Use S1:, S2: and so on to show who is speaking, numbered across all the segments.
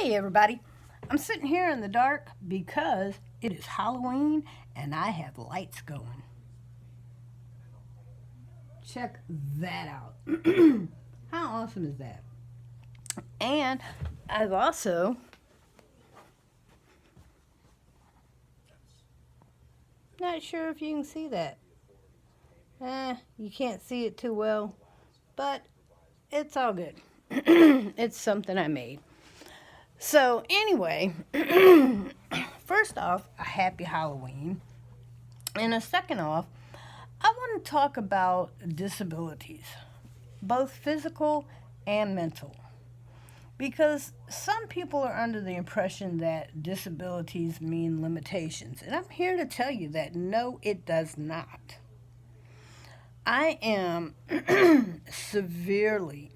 S1: Hey everybody, I'm sitting here in the dark because it is Halloween and I have lights going. Check that out. How awesome is that? And I've also, not sure if you can see that. You can't see it too well, but it's all good. It's something I made. So anyway, first off, a happy Halloween. And a second off, I want to talk about disabilities, both physical and mental. Because some people are under the impression that disabilities mean limitations. And I'm here to tell you that no, it does not. I am severely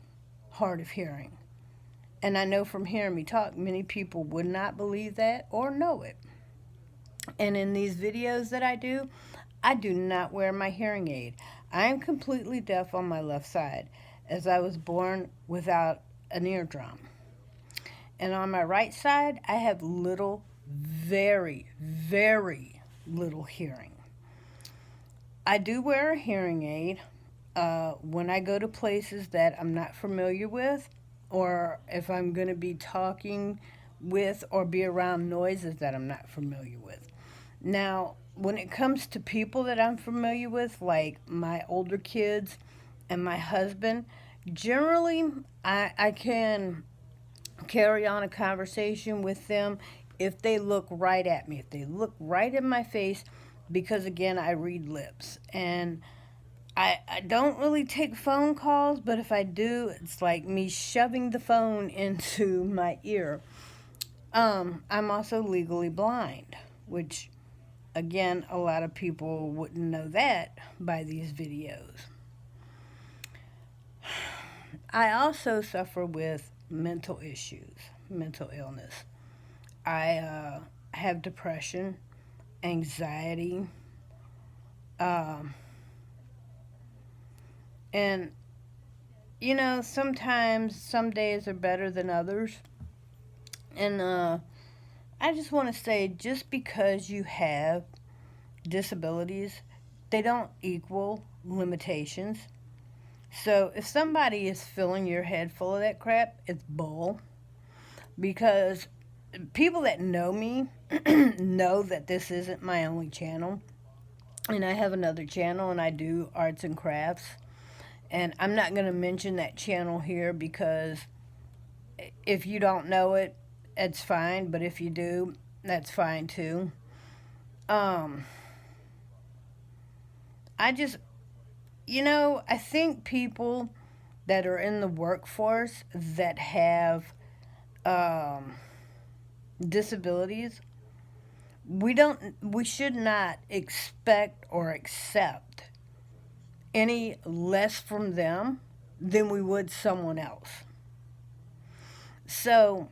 S1: hard of hearing. And I know from hearing me talk, many people would not believe that or know it. And in these videos that I do not wear my hearing aid. I am completely deaf on my left side, as I was born without an eardrum. And on my right side, I have little, very, very little hearing. I do wear a hearing aid when I go to places that I'm not familiar with, or if I'm going to be talking with or be around noises that I'm not familiar with. Now, when it comes to people that I'm familiar with, like my older kids and my husband, generally I can carry on a conversation with them if they look right at me, if they look right in my face, because again, I read lips. And I don't really take phone calls, but if I do, it's like me shoving the phone into my ear. I'm also legally blind, which again, a lot of people wouldn't know that by these videos. I also suffer with mental issues, mental illness. I have depression, anxiety, and sometimes some days are better than others. And I just want to say, just because you have disabilities, they don't equal limitations. So if somebody is filling your head full of that crap, it's bull. Because people that know me know that this isn't my only channel. And I have another channel and I do arts and crafts. And I'm not going to mention that channel here because if you don't know it, it's fine. But if you do, that's fine too. I just, I think people that are in the workforce that have disabilities, we should not expect or accept any less from them than we would someone else. So,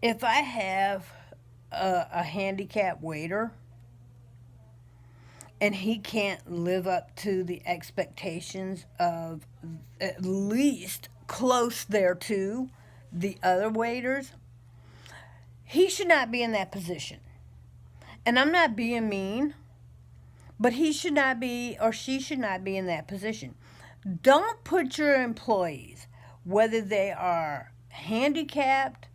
S1: if I have a handicapped waiter and he can't live up to the expectations of at least close thereto the other waiters, he should not be in that position. And I'm not being mean, but he should not be, or she should not be in that position. Don't put your employees, whether they are handicapped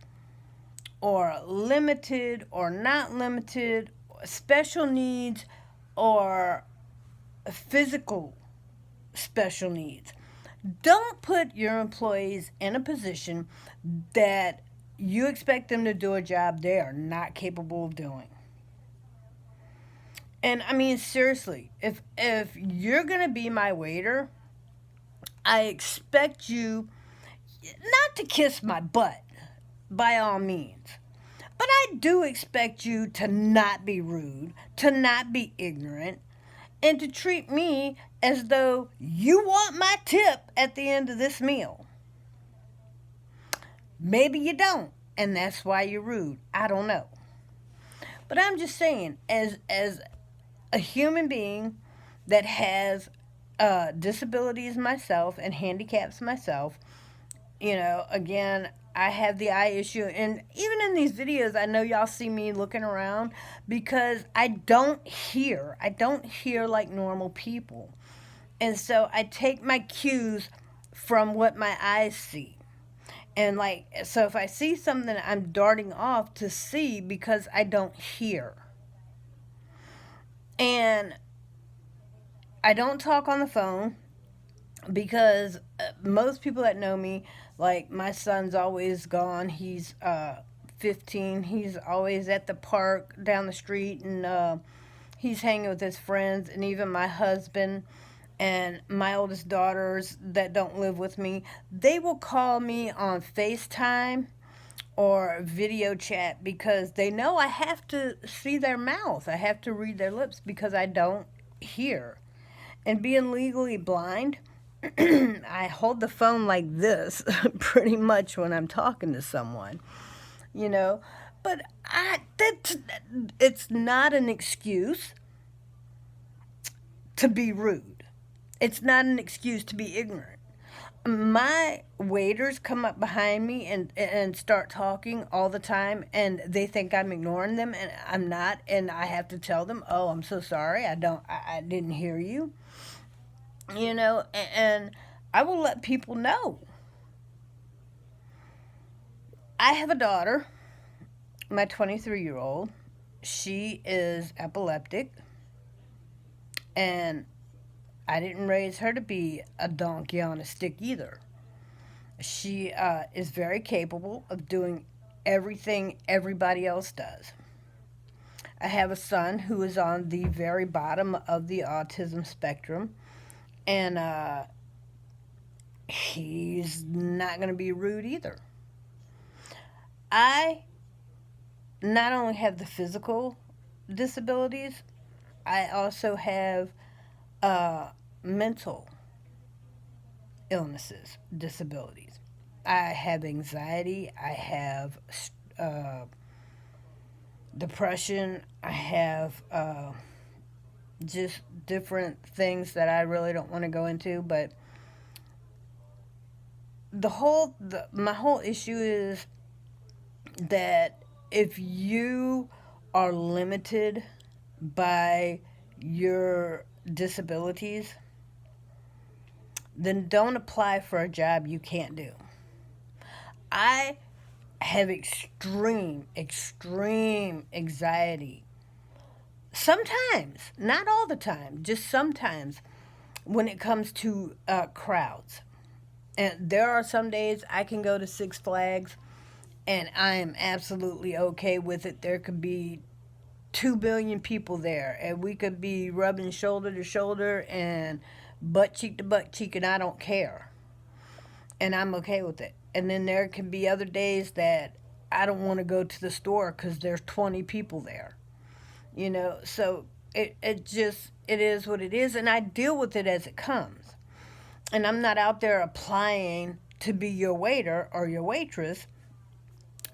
S1: or limited or not limited, special needs or physical special needs. Don't put your employees in a position that you expect them to do a job they are not capable of doing. And I mean, seriously, if you're going to be my waiter, I expect you not to kiss my butt, by all means. But I do expect you to not be rude, to not be ignorant, and to treat me as though you want my tip at the end of this meal. Maybe you don't, and that's why you're rude. I don't know. But I'm just saying, as a human being that has disabilities myself and handicaps myself, Again, I have the eye issue. And even in these videos, I know y'all see me looking around because I don't hear. I don't hear like normal people. And so I take my cues from what my eyes see. And like, so if I see something, I'm darting off to see because I don't hear. And I don't talk on the phone because most people that know me, like my son's always gone. He's 15. He's always at the park down the street, and he's hanging with his friends. And even my husband and my oldest daughters that don't live with me, they will call me on FaceTime or video chat because they know I have to see their mouth. I have to read their lips because I don't hear. And being legally blind, I hold the phone like this pretty much when I'm talking to someone, you know. But it's not an excuse to be rude. It's not an excuse to be ignorant. My waiters come up behind me and start talking all the time, and they think I'm ignoring them, and I'm not. And I have to tell them, "Oh, I'm so sorry. I didn't hear you." And I will let people know. I have a daughter, my 23-year-old. She is epileptic, and I didn't raise her to be a donkey on a stick either. She is very capable of doing everything everybody else does. I have a son who is on the very bottom of the autism spectrum, and he's not going to be rude either. I not only have the physical disabilities, I also have mental illnesses, disabilities. I have anxiety, I have uh, depression, I have just different things that I really don't want to go into, but my whole issue is that if you are limited by your disabilities, then don't apply for a job you can't do. I have extreme anxiety. Sometimes, not all the time, just sometimes when it comes to crowds. And there are some days I can go to Six Flags and I am absolutely okay with it. There could be 2 billion people there, and we could be rubbing shoulder to shoulder and butt cheek to butt cheek, and I don't care. And I'm okay with it. And then there can be other days that I don't want to go to the store because there's 20 people there. So it is what it is, and I deal with it as it comes. And I'm not out there applying to be your waiter or your waitress,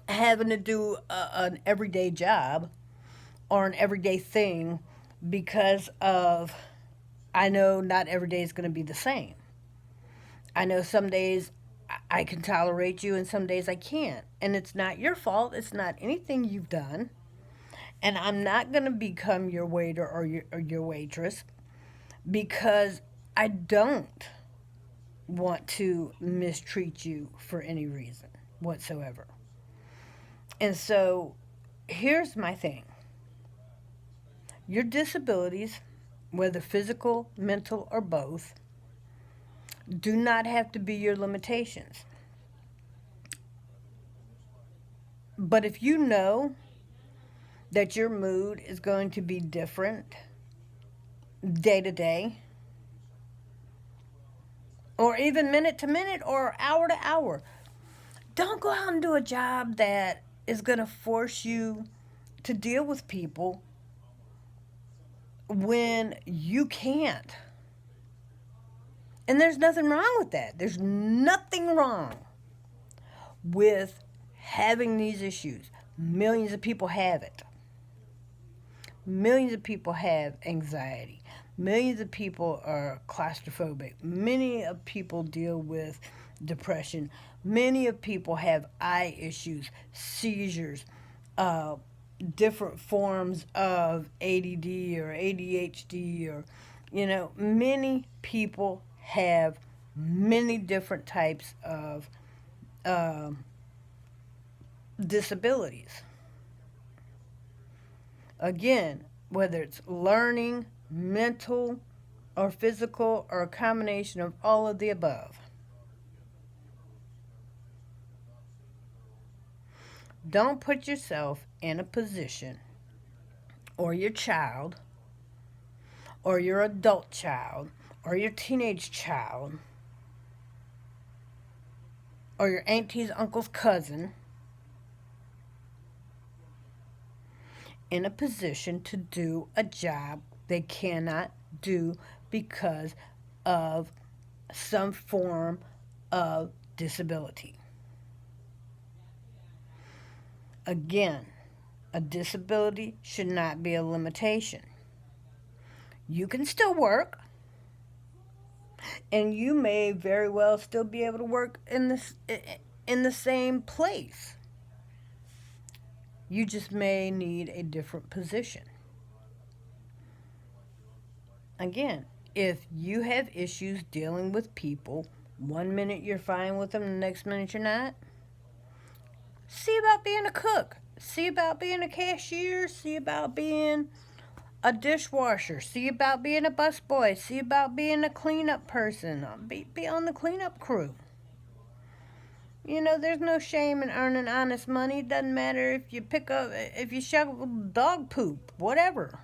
S1: having to do an everyday job or an everyday thing because of I know not every day is going to be the same. I know some days I can tolerate you and some days I can't. And it's not your fault. It's not anything you've done. And I'm not going to become your waiter or your waitress because I don't want to mistreat you for any reason whatsoever. And so here's my thing. Your disabilities, whether physical, mental, or both, do not have to be your limitations. But if you know that your mood is going to be different day to day, or even minute to minute, or hour to hour, don't go out and do a job that is going to force you to deal with people when you can't. And there's nothing wrong with that. There's nothing wrong with having these issues. Millions of people have it. Millions of people have anxiety. Millions of people are claustrophobic. Many of people deal with depression. Many of people have eye issues, seizures, uh, different forms of ADD or ADHD, or, many people have many different types of uh, disabilities. Again, whether it's learning, mental, or physical, or a combination of all of the above. Don't put yourself in a position, or your child, or your adult child, or your teenage child, or your auntie's uncle's cousin in a position to do a job they cannot do because of some form of disability. Again, a disability should not be a limitation. You can still work, and you may very well still be able to work in the same place. You just may need a different position. Again, if you have issues dealing with people, one minute you're fine with them, the next minute you're not, see about being a cook. See about being a cashier. See about being a dishwasher. See about being a busboy. See about being a cleanup person. Be on the cleanup crew. There's no shame in earning honest money. It doesn't matter if you shovel dog poop, whatever.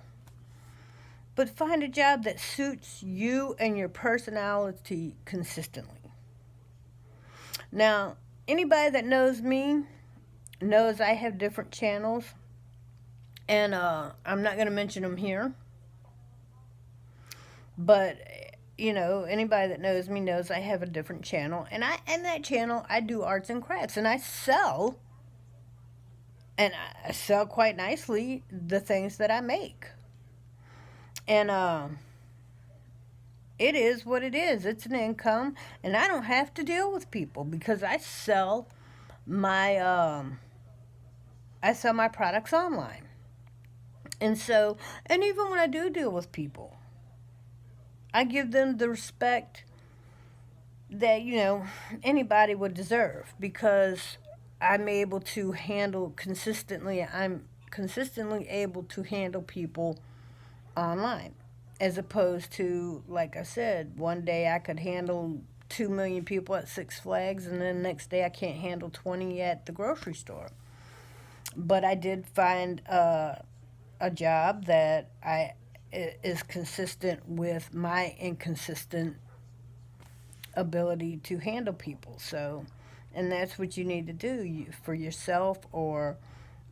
S1: But find a job that suits you and your personality consistently. Now, anybody that knows me knows I have different channels, and I'm not going to mention them here. But anybody that knows me knows I have a different channel, and that channel I do arts and crafts, and I sell quite nicely the things that I make. And it is what it is. It's an income, and I don't have to deal with people because I sell my products online. And so, and even when I do deal with people, I give them the respect that anybody would deserve, because I'm consistently able to handle people online, as opposed to, like I said, one day I could handle 2 million people at Six Flags, and then the next day I can't handle 20 at the grocery store. But I did find a job that is consistent with my inconsistent ability to handle people. So, and that's what you need to do for yourself, or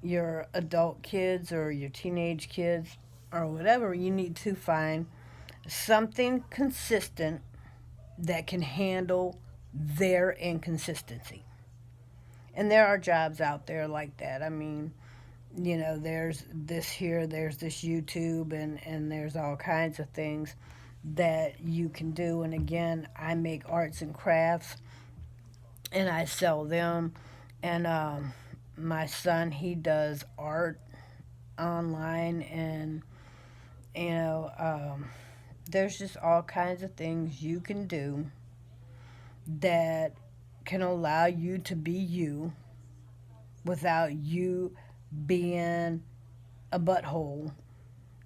S1: your adult kids, or your teenage kids, or whatever. You need to find something consistent that can handle their inconsistency. And there are jobs out there like that. I mean, there's this here, there's this YouTube, and there's all kinds of things that you can do. And again, I make arts and crafts, and I sell them. And my son, he does art online, and there's just all kinds of things you can do that can allow you to be you without you being a butthole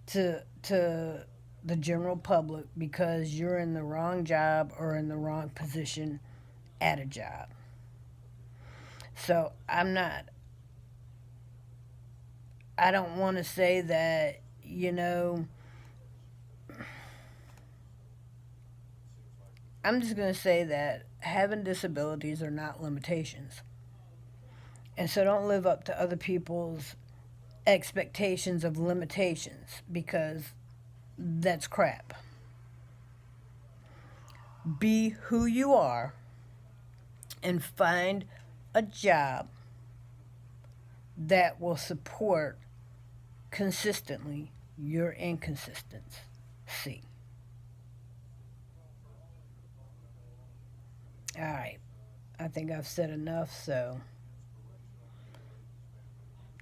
S1: to the general public because you're in the wrong job or in the wrong position at a job. So I don't want to say that, I'm just going to say that having disabilities are not limitations. And so don't live up to other people's expectations of limitations, because that's crap. Be who you are and find a job that will support consistently your inconsistency. All right. I think I've said enough, so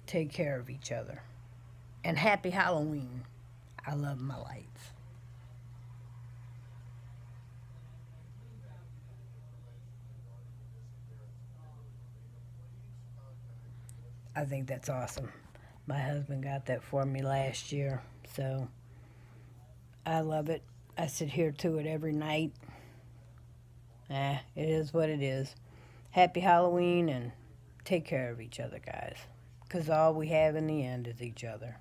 S1: take care of each other. And happy Halloween. I love my lights. I think that's awesome. My husband got that for me last year, so I love it. I sit here to it every night. It is what it is. Happy Halloween and take care of each other, guys. Because all we have in the end is each other.